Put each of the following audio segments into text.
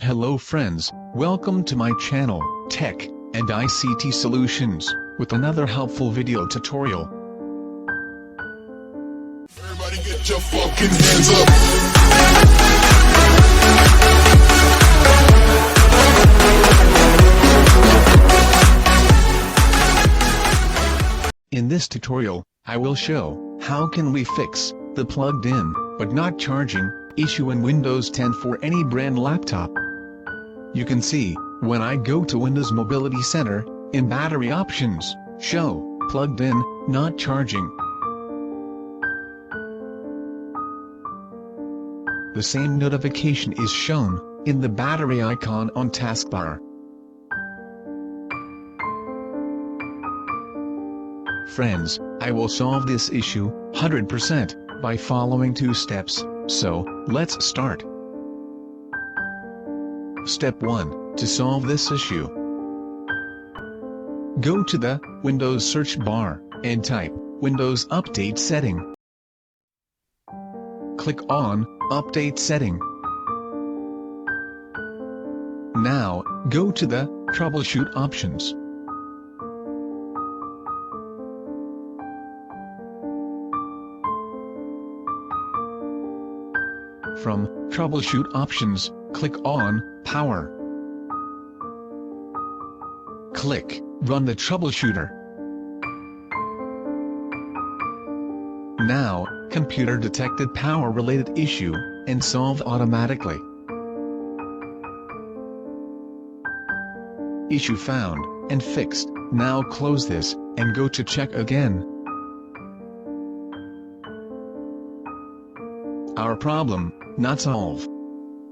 Hello friends, welcome to my channel, Tech and ICT Solutions, with another helpful video tutorial. Everybody get your fucking hands up. In this tutorial, I will show how can we fix the plugged in but not charging issue in Windows 10 for any brand laptop. You can see, when I go to Windows Mobility Center, in Battery Options, show plugged in, not charging. The same notification is shown in the battery icon on taskbar. Friends, I will solve this issue 100% by following two steps, so let's start. Step 1, to solve this issue. Go to the Windows search bar and type Windows Update Setting. Click on Update Setting. Now, go to the Troubleshoot options. From Troubleshoot options, click on Power. Click Run the Troubleshooter. Now, computer detected power-related issue and solve automatically. Issue found and fixed. Now close this and go to check again. Our problem not solved.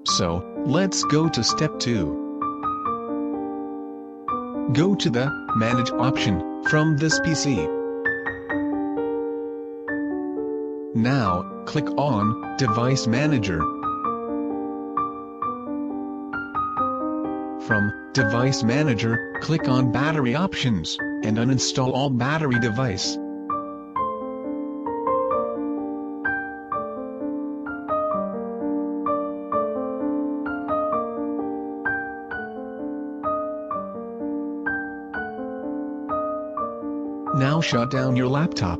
So, let's go to step 2. Go to the Manage option from this PC. Now, click on Device Manager. From Device Manager, click on Battery Options, and uninstall all battery device. Now shut down your laptop.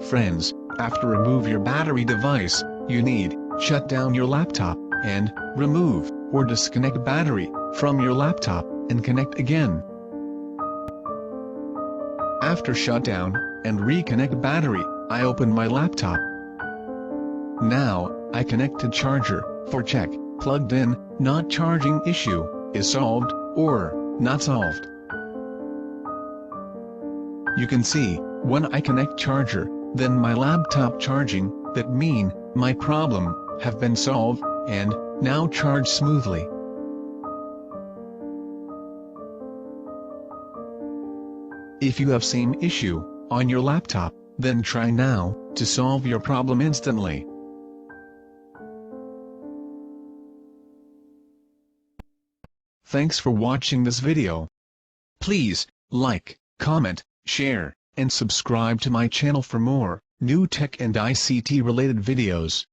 Friends, after remove your battery device, you need shut down your laptop and remove or disconnect battery from your laptop and connect again. After shutdown and reconnect battery, I open my laptop. Now, I connected charger for check plugged in, not charging issue is solved or not solved. You can see, when I connect charger, then my laptop charging, that mean, my problem, have been solved, and, now charge smoothly. If you have same issue, on your laptop, then try now, to solve your problem instantly. Thanks for watching this video. Please, like, comment, share, and subscribe to my channel for more new tech and ICT related videos.